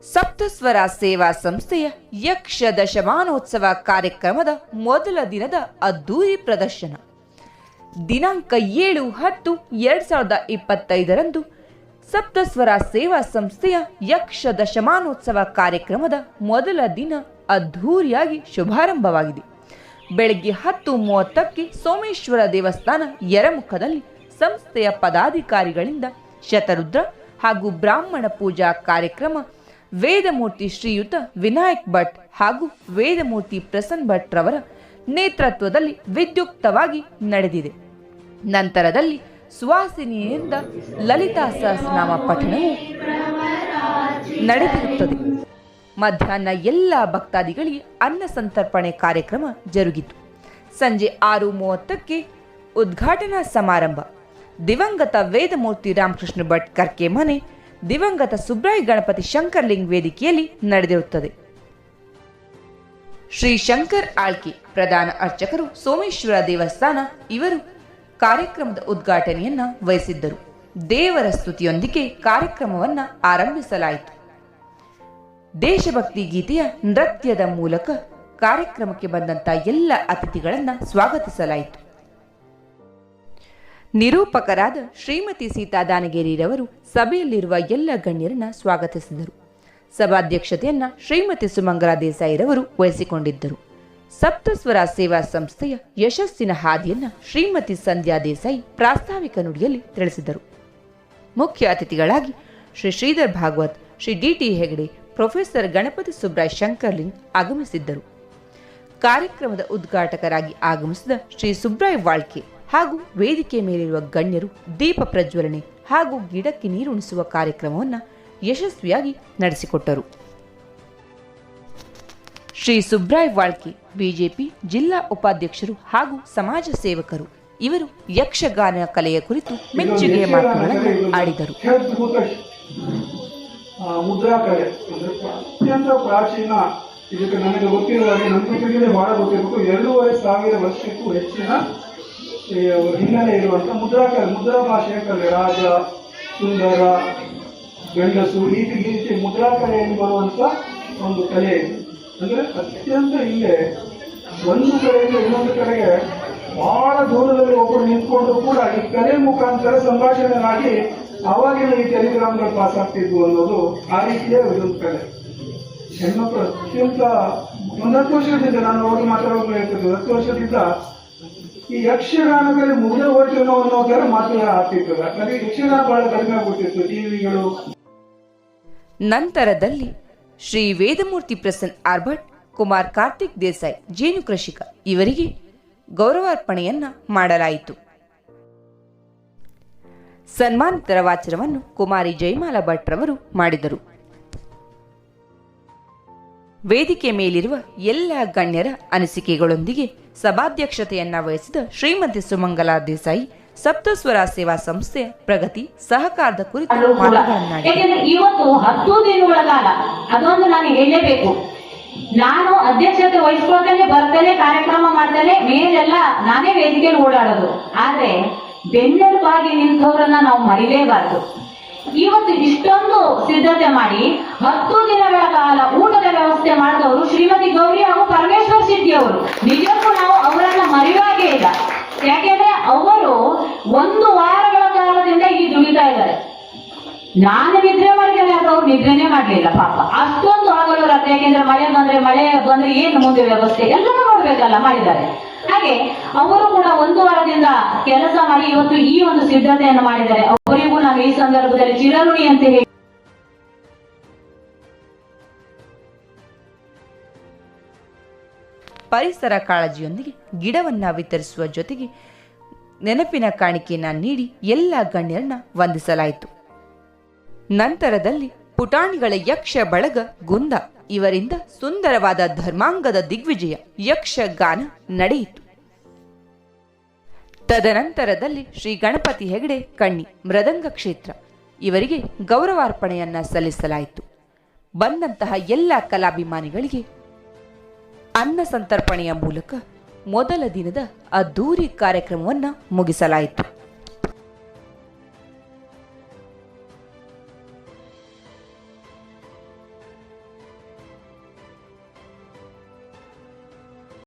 ಸಪ್ತಸ್ವರ ಸೇವಾ ಸಂಸ್ಥೆಯ ಯಕ್ಷ ದಶಮಾನೋತ್ಸವ ಕಾರ್ಯಕ್ರಮದ ಮೊದಲ ದಿನದ ಅದ್ದೂರಿ ಪ್ರದರ್ಶನ ದಿನಾಂಕ 7-10-2025 ಸಪ್ತಸ್ವರ ಸೇವಾ ಸಂಸ್ಥೆಯ ಯಕ್ಷ ದಶಮಾನೋತ್ಸವ ಕಾರ್ಯಕ್ರಮದ ಮೊದಲ ದಿನ ಅದ್ದೂರಿಯಾಗಿ ಶುಭಾರಂಭವಾಗಿದೆ. ಬೆಳಗ್ಗೆ 10:30ಕ್ಕೆ ಸೋಮೇಶ್ವರ ದೇವಸ್ಥಾನ ಯರಮುಖದಲ್ಲಿ ಸಂಸ್ಥೆಯ ಪದಾಧಿಕಾರಿಗಳಿಂದ ಶತರುದ್ರ ಹಾಗೂ ಬ್ರಾಹ್ಮಣ ಪೂಜಾ ಕಾರ್ಯಕ್ರಮ ವೇದಮೂರ್ತಿ ಶ್ರೀಯುತ ವಿನಾಯಕ್ ಭಟ್ ಹಾಗೂ ವೇದಮೂರ್ತಿ ಪ್ರಸನ್ನ ಭಟ್ ರವರ ನೇತೃತ್ವದಲ್ಲಿ ವಿದ್ಯುಕ್ತವಾಗಿ ನಡೆದಿದೆ. ನಂತರದಲ್ಲಿ ಸುವಾಸಿನಿಯಿಂದ ಲಲಿತಾ ಸಹಸ್ರನಾಮ ಪಠಣವು ನಡೆದಿರುತ್ತದೆ. ಮಧ್ಯಾಹ್ನ ಎಲ್ಲ ಭಕ್ತಾದಿಗಳಿಗೆ ಅನ್ನ ಸಂತರ್ಪಣೆ ಕಾರ್ಯಕ್ರಮ ಜರುಗಿತು. ಸಂಜೆ 6:30ಕ್ಕೆ ಉದ್ಘಾಟನಾ ಸಮಾರಂಭ ದಿವಂಗತ ವೇದಮೂರ್ತಿ ರಾಮಕೃಷ್ಣ ಭಟ್ ಕರ್ಕೆ ಮನೆ ದಿವಂಗತ ಸುಬ್ರಾಯ ಗಣಪತಿ ಶಂಕರ್ಲಿಂಗ್ ವೇದಿಕೆಯಲ್ಲಿ ನಡೆದಿರುತ್ತದೆ. ಶ್ರೀ ಶಂಕರ್ ಆಳ್ಕೆ ಪ್ರಧಾನ ಅರ್ಚಕರು ಸೋಮೇಶ್ವರ ದೇವಸ್ಥಾನ ಇವರು ಕಾರ್ಯಕ್ರಮದ ಉದ್ಘಾಟನೆಯನ್ನ ವಹಿಸಿದ್ದರು. ದೇವರ ಸ್ತುತಿಯೊಂದಿಗೆ ಕಾರ್ಯಕ್ರಮವನ್ನ ಆರಂಭಿಸಲಾಯಿತು. ದೇಶಭಕ್ತಿ ಗೀತೆಯ ನೃತ್ಯದ ಮೂಲಕ ಕಾರ್ಯಕ್ರಮಕ್ಕೆ ಬಂದಂತ ಎಲ್ಲ ಅತಿಥಿಗಳನ್ನ ಸ್ವಾಗತಿಸಲಾಯಿತು. ನಿರೂಪಕರಾದ ಶ್ರೀಮತಿ ಸೀತಾ ದಾನಗೇರಿರವರು ಸಭೆಯಲ್ಲಿರುವ ಎಲ್ಲ ಗಣ್ಯರನ್ನ ಸ್ವಾಗತಿಸಿದರು. ಸಭಾಧ್ಯಕ್ಷತೆಯನ್ನ ಶ್ರೀಮತಿ ಸುಮಂಗಲಾ ದೇಸಾಯಿರವರು ವಹಿಸಿಕೊಂಡಿದ್ದರು. ಸಪ್ತಸ್ವರ ಸೇವಾ ಸಂಸ್ಥೆಯ ಯಶಸ್ಸಿನ ಹಾದಿಯನ್ನ ಶ್ರೀಮತಿ ಸಂಧ್ಯಾ ದೇಸಾಯಿ ಪ್ರಾಸ್ತಾವಿಕ ನುಡಿಯಲ್ಲಿ ತಿಳಿಸಿದರು. ಮುಖ್ಯ ಅತಿಥಿಗಳಾಗಿ ಶ್ರೀ ಶ್ರೀಧರ್ ಭಾಗವತ್, ಶ್ರೀ ಡಿ.ಟಿ. ಹೆಗಡೆ, ಪ್ರೊಫೆಸರ್ ಗಣಪತಿ ಸುಬ್ರಾಯ ಶಂಕರ್ಲಿಂಗ್ ಆಗಮಿಸಿದ್ದರು. ಕಾರ್ಯಕ್ರಮದ ಉದ್ಘಾಟಕರಾಗಿ ಆಗಮಿಸಿದ ಶ್ರೀ ಸುಬ್ರಾಯ ವಾಳ್ಕೆ ಹಾಗೂ ವೇದಿಕೆ ಮೇಲಿರುವ ಗಣ್ಯರು ದೀಪ ಪ್ರಜ್ವಲನೆ ಹಾಗೂ ಗಿಡಕ್ಕೆ ನೀರುಣಿಸುವ ಕಾರ್ಯಕ್ರಮವನ್ನು ಯಶಸ್ವಿಯಾಗಿ ನಡೆಸಿಕೊಟ್ಟರು. ಶ್ರೀ ಸುಬ್ರಾಯ ವಾಳ್ಕೆ ಬಿಜೆಪಿ ಜಿಲ್ಲಾ ಉಪಾಧ್ಯಕ್ಷರು ಹಾಗೂ ಸಮಾಜ ಸೇವಕರು ಇವರು ಯಕ್ಷಗಾನ ಕಲೆಯ ಕುರಿತು ಮೆಚ್ಚುಗೆಯ ಮಾತುಗಳನ್ನು ಆಡಿದರು. ಮುದ್ರಾಕಲೆ ಅತ್ಯಂತ ಪ್ರಾಚೀನ, ಇದಕ್ಕೆ ನನಗೆ ಗೊತ್ತಿರುವ ನಂಬಿಕೆಗೆ ಬಹಳ ಗೊತ್ತಿರಬೇಕು. 2500 ವರ್ಷಕ್ಕೂ ಹೆಚ್ಚಿನ ಹಿನ್ನೆಲೆ ಇರುವಂತಹ ಮುದ್ರಾ ಭಾಷೆಯ ಕಲೆ. ರಾಜ, ಸುಂದರ, ಗಂಡಸು ಈ ರೀತಿ ಮುದ್ರಾಕಲೆಯಲ್ಲಿ ಬರುವಂತ ಒಂದು ಕಲೆ ಇದೆ. ಅಂದ್ರೆ ಅತ್ಯಂತ ಇಲ್ಲೇ ಒಂದು ಕಡೆಯಿಂದ ಇನ್ನೊಂದು ಕಡೆಗೆ ಬಹಳ ದೂರದಲ್ಲಿ ಒಬ್ಬರು ನಿಂತ್ಕೊಂಡು ಕೂಡ ಈ ಕಲೆ ಮುಖಾಂತರ ಸಂಭಾಷಣೆಯಾಗಿ ಆವಾಗಿನ ಈ ಟೆಲಿಗ್ರಾಮ್ಗಳು ಪಾಸ್ ಆಗ್ತಿದ್ವು ಅನ್ನೋದು ಆ ರೀತಿಯ ಒಂದು ಕಲೆ. ಹೆಣ್ಮಕ್ಳು ಅತ್ಯಂತ 10 ವರ್ಷದಿಂದ ನಾನು ಹೋಗಿ ಮಾತಾಡೋದು ಹೇಳ್ತಿದ್ದೆ. 10 ವರ್ಷದಿಂದ ಈ ಯಕ್ಷಗಾನದಲ್ಲಿ ಮುಗಿದ ಹೋಯ್ತು ಅನ್ನೋ ತರ ಮಾತು ಆಗ್ತಿರ್ತದೆ. ಯಾಕಂದ್ರೆ ಯಕ್ಷಗಾನ ಬಹಳ ಕಡಿಮೆ ಆಗ್ಬಿಟ್ಟಿತ್ತು ಟಿವಿಗಳು. ನಂತರದಲ್ಲಿ ಶ್ರೀ ವೇದಮೂರ್ತಿ ಪ್ರಸನ್ನ ಆರ್ ಭಟ್, ಕುಮಾರ್ ಕಾರ್ತಿಕ್ ದೇಸಾಯಿ, ಜೇನು ಕೃಷಿಕ ಇವರಿಗೆ ಗೌರವಾರ್ಪಣೆಯನ್ನ ಮಾಡಲಾಯಿತು. ಸನ್ಮಾನಿತರ ವಾಚನವನ್ನು ಕುಮಾರಿ ಜಯಮಾಲಾ ಭಟ್ ರವರು ಮಾಡಿದರು. ವೇದಿಕೆ ಮೇಲಿರುವ ಎಲ್ಲ ಗಣ್ಯರ ಅನಿಸಿಕೆಗಳೊಂದಿಗೆ ಸಭಾಧ್ಯಕ್ಷತೆಯನ್ನ ವಹಿಸಿದ ಶ್ರೀಮತಿ ಸುಮಂಗಲಾ ದೇಸಾಯಿ ಸಪ್ತಸ್ವರ ಸೇವಾ ಸಂಸ್ಥೆಯ ಪ್ರಗತಿ ಸಹಕಾರದ ಕುರಿತು ಮಾತನಾಡಿದರು. ಇವತ್ತು 10 ದಿನಗಳ ಕಾಲ ಅದೊಂದು ನಾನು ಹೇಳಲೇಬೇಕು. ನಾನು ಅಧ್ಯಕ್ಷತೆ ವಹಿಸ್ಕೊಳ್ತೇನೆ, ಬರ್ತೇನೆ, ಕಾರ್ಯಕ್ರಮ ಮಾಡ್ತೇನೆ, ಮೇಲೆಲ್ಲ ನಾನೇ ವೇದಿಕೆಯಲ್ಲಿ ಓಡಾಡೋದು. ಆದ್ರೆ ಬೆನ್ನೆಲುಬಾಗಿ ನಿಂತವರನ್ನ ನಾವು ಮರಿಲೇಬಾರದು. ಇವತ್ತು ಇಷ್ಟೊಂದು ಸಿದ್ಧತೆ ಮಾಡಿ 10 ದಿನಗಳ ಕಾಲ ಊಟದ ವ್ಯವಸ್ಥೆ ಮಾಡಿದವರು ಶ್ರೀಮತಿ ಗೌರಿ ಹಾಗೂ ಪರಮೇಶ್ವರ್ ಸಿದ್ದಿ ಅವರು. ನಿಜಕ್ಕೂ ನಾವು ಅವರನ್ನ ಮರೆಯುವಾಗೇ ಇಲ್ಲ. ಯಾಕೆಂದ್ರೆ ಅವರು 1 ವಾರಗಳ ಕಾಲದಿಂದ ಇಲ್ಲಿ ದುಡಿತಾ ಇದ್ದಾರೆ. ನಾನು ನಿದ್ರೆ ಮಾಡಿದ್ದೇನೆ, ಅವ್ರು ನಿದ್ರೆನೇ ಮಾಡ್ಲಿಲ್ಲ ಪಾಪ. ಅಷ್ಟೊಂದು ಆಗಲು ರಾತ್ರಿ. ಯಾಕೆಂದ್ರೆ ಮಳೆ ಬಂದ್ರೆ ಏನು ಮುಂದೆ ವ್ಯವಸ್ಥೆ ಎಲ್ಲರೂ ನೋಡ್ಬೇಕಲ್ಲ, ಮಾಡಿದ್ದಾರೆ. ಹಾಗೆ ಅವರು ಕೂಡ 1 ವಾರದಿಂದ ಕೆಲಸ ಮಾಡಿ ಇವತ್ತು ಈ ಒಂದು ಸಿದ್ಧತೆಯನ್ನು ಮಾಡಿದ್ದಾರೆ. ಅವರಿಗೂ ನಾನು ಈ ಸಂದರ್ಭದಲ್ಲಿ ಚಿರಋಣಿ ಅಂತ ಹೇಳಿ. ಪರಿಸರ ಕಾಳಜಿಯೊಂದಿಗೆ ಗಿಡವನ್ನ ವಿತರಿಸುವ ಜೊತೆಗೆ ನೆನಪಿನ ಕಾಣಿಕೆಯನ್ನ ನೀಡಿ ಎಲ್ಲ ಗಣ್ಯರನ್ನ ವಂದಿಸಲಾಯಿತು. ನಂತರದಲ್ಲಿ ಪುಟಾಣಿಗಳ ಯಕ್ಷ ಬಳಗ ಗುಂದ ಇವರಿಂದ ಸುಂದರವಾದ ಧರ್ಮಾಂಗದ ದಿಗ್ವಿಜಯ ಯಕ್ಷಗಾನ ನಡೆಯಿತು. ತದನಂತರದಲ್ಲಿ ಶ್ರೀ ಗಣಪತಿ ಹೆಗಡೆ ಕಣ್ಣಿ ಮೃದಂಗ ಕ್ಷೇತ್ರ ಇವರಿಗೆ ಗೌರವಾರ್ಪಣೆಯನ್ನ ಸಲ್ಲಿಸಲಾಯಿತು. ಬಂದಂತಹ ಎಲ್ಲ ಕಲಾಭಿಮಾನಿಗಳಿಗೆ ಅನ್ನ ಸಂತರ್ಪಣೆಯ ಮೂಲಕ ಮೊದಲ ದಿನದ ಅದ್ದೂರಿ ಕಾರ್ಯಕ್ರಮವನ್ನು ಮುಗಿಸಲಾಯಿತು.